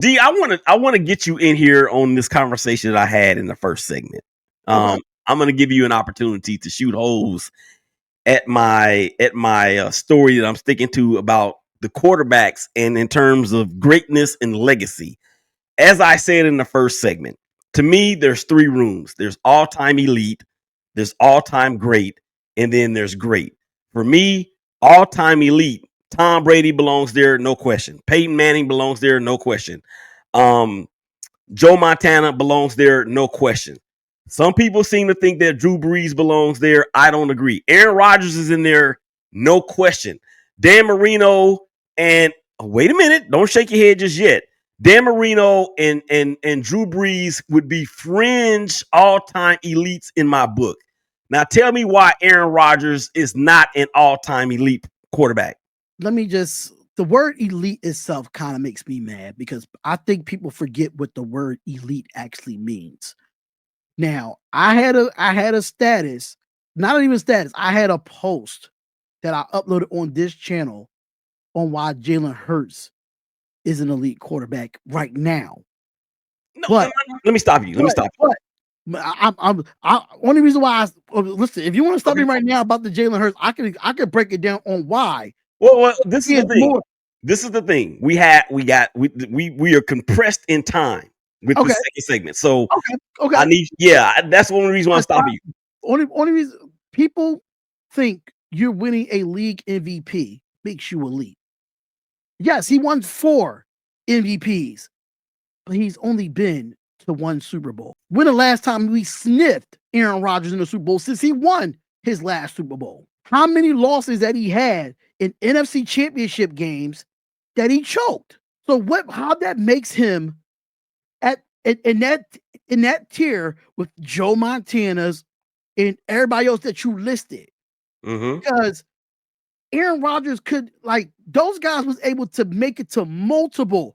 D, I want to get you in here on this conversation that I had in the first segment. Okay. I'm going to give you an opportunity to shoot holes at my story that I'm sticking to about the quarterbacks and in terms of greatness and legacy. As I said in the first segment, to me, there's three rooms. There's all-time elite, there's all-time great, and then there's great. For me, all-time elite, Tom Brady belongs there, no question. Peyton Manning belongs there, no question. Um, Joe Montana belongs there, no question. Some people seem to think that Drew Brees belongs there. I don't agree. Aaron Rodgers is in there, no question. Dan Marino and wait a minute, don't shake your head just yet. Dan Marino and Drew Brees would be fringe all-time elites in my book. Now tell me why Aaron Rodgers is not an all-time elite quarterback. The word elite itself kind of makes me mad because I think people forget what the word elite actually means. Now, I had a status, not even status, I had a post that I uploaded on this channel on why Jalen Hurts is an elite quarterback right now. No, But let me stop you. Let me stop you. I'm only reason why listen, if you want to stop me right now about the Jalen Hurts, I could break it down on why. Well, this is the thing. This is the thing. We are compressed in time with the second segment. So okay. That's the only reason why I'm stopping you. Only reason people think you're winning a league MVP makes you elite. Yes, he won 4 MVPs, but he's only been to 1 Super Bowl. When the last time we sniffed Aaron Rodgers in the Super Bowl since he won his last Super Bowl? How many losses that he had in NFC Championship games that he choked? So how that makes him in that tier with Joe Montana's and everybody else that you listed. Because Aaron Rodgers could, like, those guys was able to make it to multiple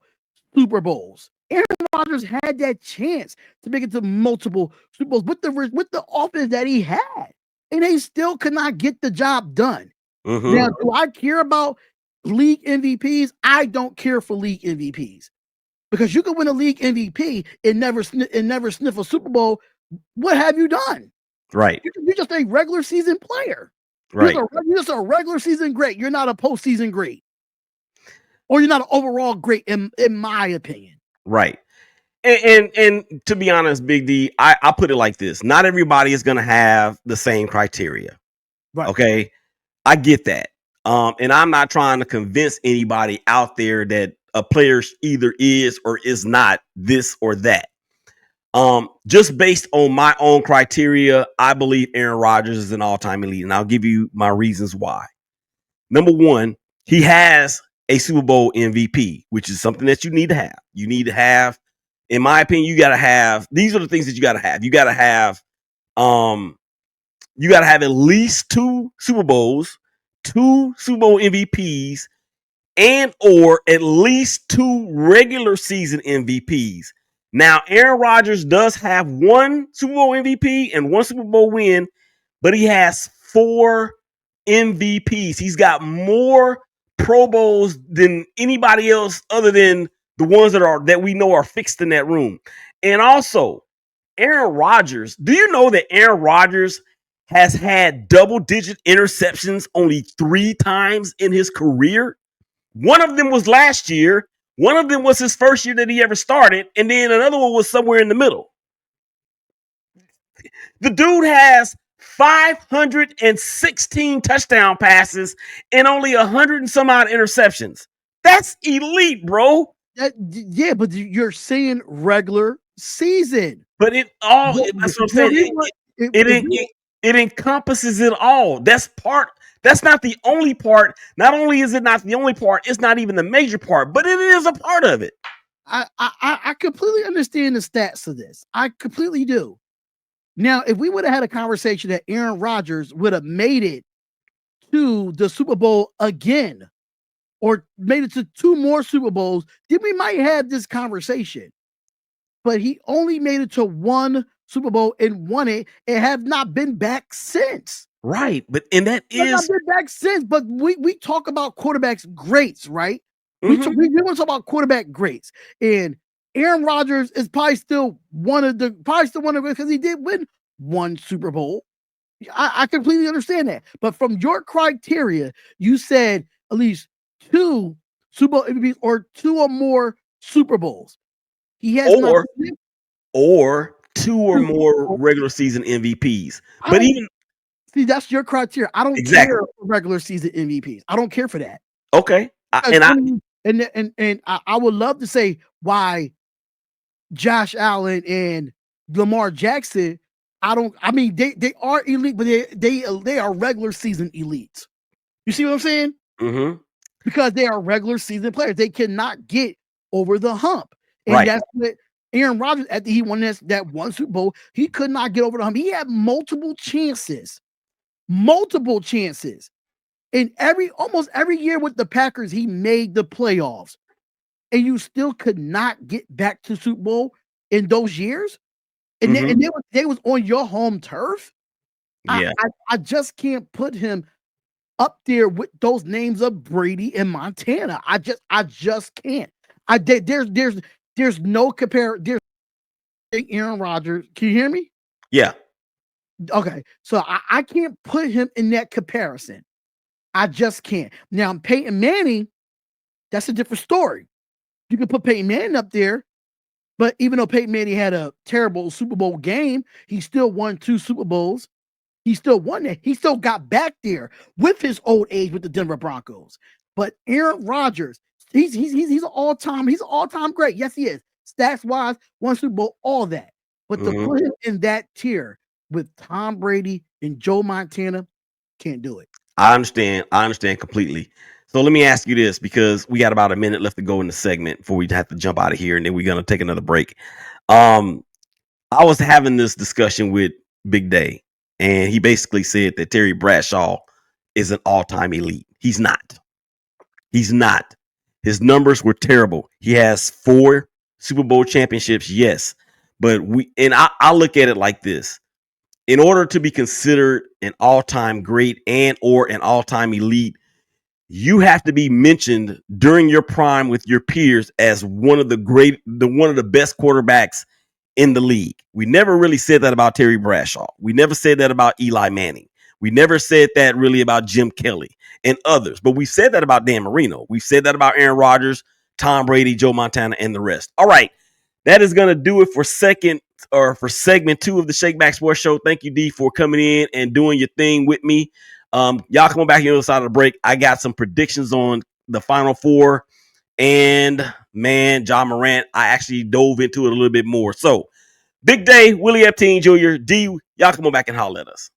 Super Bowls. Aaron Rodgers had that chance to make it to multiple Super Bowls with the offense that he had, and they still could not get the job done. Now, do I care about league MVPs? I don't care for league MVPs because you could win a league MVP and never sniff a Super Bowl. What have you done? Right. You're just a regular season player. Right. You're just a regular season great. You're not a postseason great. Or you're not an overall great, in my opinion. Right. And to be honest, Big D, I put it like this. Not everybody is going to have the same criteria. Right. Okay. I get that. And I'm not trying to convince anybody out there that a player either is or is not this or that. Just based on my own criteria, I believe Aaron Rodgers is an all-time elite, and I'll give you my reasons why. Number one, he has a Super Bowl MVP, which is something that you need to have. You need to have, in my opinion, you got to have. These are the things that you got to have. You got to have at least 2 Super Bowls, 2 Super Bowl MVPs, and or at least 2 regular season MVPs. Now, Aaron Rodgers does have 1 Super Bowl MVP and 1 Super Bowl win, but he has 4 MVPs. He's got more Pro Bowls than anybody else other than the ones that we know are fixed in that room. And also, Aaron Rodgers, do you know that Aaron Rodgers has had double-digit interceptions only 3 times in his career? One of them was last year. One of them was his first year that he ever started. And then another one was somewhere in the middle. The dude has 516 touchdown passes and only 100 and some odd interceptions. That's elite, bro. Yeah, but you're saying regular season. But that's what I'm saying. It encompasses it all. That's not the only part. Not only is it not the only part, it's not even the major part, but it is a part of it. I completely understand the stats of this. I completely do. Now, if we would have had a conversation that Aaron Rodgers would have made it to the Super Bowl again, or made it to 2 more Super Bowls, then we might have this conversation. But he only made it to 1 Super Bowl and won it and have not been back since. Right. But and that is not been back since. But we talk about quarterbacks greats, right? We want to talk about quarterback greats, and Aaron Rodgers is probably still one of the because he did win one Super Bowl. I completely understand that, but from your criteria, you said at least 2 Super Bowl MVPs or 2 or more Super Bowls. He has not. Or 2 or more regular season MVPs. But even see, that's your criteria. I don't care for regular season MVPs. I don't care for that. Okay, and I would love to say why Josh Allen and Lamar Jackson. I mean, they are elite, but they are regular season elites. You see what I'm saying? Mm-hmm. Because they are regular season players. They cannot get over the hump. And that's what Aaron Rodgers, after he won that one Super Bowl, he could not get over the hump. He had multiple chances. And almost every year with the Packers, he made the playoffs. And you still could not get back to Super Bowl in those years. And they was on your home turf. Yeah. I just can't put him up there with those names of Brady and Montana. I just can't. There's no compare. There's Aaron Rodgers. Can you hear me? Yeah. Okay. So I can't put him in that comparison. I just can't. Now Peyton Manning, that's a different story. You can put Peyton Manning up there, but even though Peyton Manning had a terrible Super Bowl game, he still won 2 Super Bowls. He still won it. He still got back there with his old age with the Denver Broncos. But Aaron Rodgers, he's an all-time great. Yes, he is. Stats wise, one Super Bowl, all that. But to put him in that tier with Tom Brady and Joe Montana, can't do it. I understand completely. So let me ask you this, because we got about a minute left to go in the segment before we have to jump out of here, and then we're gonna take another break. I was having this discussion with Big Day, and he basically said that Terry Bradshaw is an all-time elite. He's not. He's not. His numbers were terrible. He has 4 Super Bowl championships, yes. But I look at it like this. In order to be considered an all-time great and or an all-time elite, you have to be mentioned during your prime with your peers as one of the best quarterbacks in the league. We never really said that about Terry Bradshaw. We never said that about Eli Manning. We never said that really about Jim Kelly and others, but we said that about Dan Marino. We said that about Aaron Rodgers, Tom Brady, Joe Montana, and the rest. All right, that is going to do it for segment 2 of the Shake Back Sports Show. Thank you, D, for coming in and doing your thing with me. Y'all come back on the other side of the break. I got some predictions on the Final Four. And man, John Morant, I actually dove into it a little bit more. So, Big Day, Willie Epstein Jr., D, y'all come on back and holler at us.